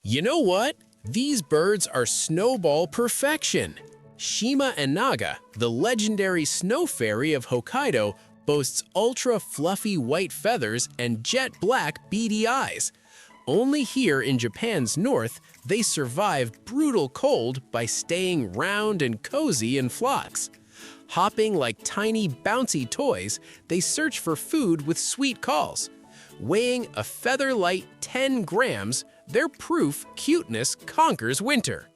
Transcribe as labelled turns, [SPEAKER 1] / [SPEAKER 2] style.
[SPEAKER 1] You know what? These birds are snowball perfection. Shima enaga, the legendary snow fairy of Hokkaido, boasts ultra-fluffy white feathers and jet-black beady eyes. Only here in Japan's north, they survive brutal cold by staying round and cozy in flocks. Hopping like tiny bouncy toys, they search for food with sweet calls. Weighing a feather-light 10 grams, they're proof cuteness conquers winter.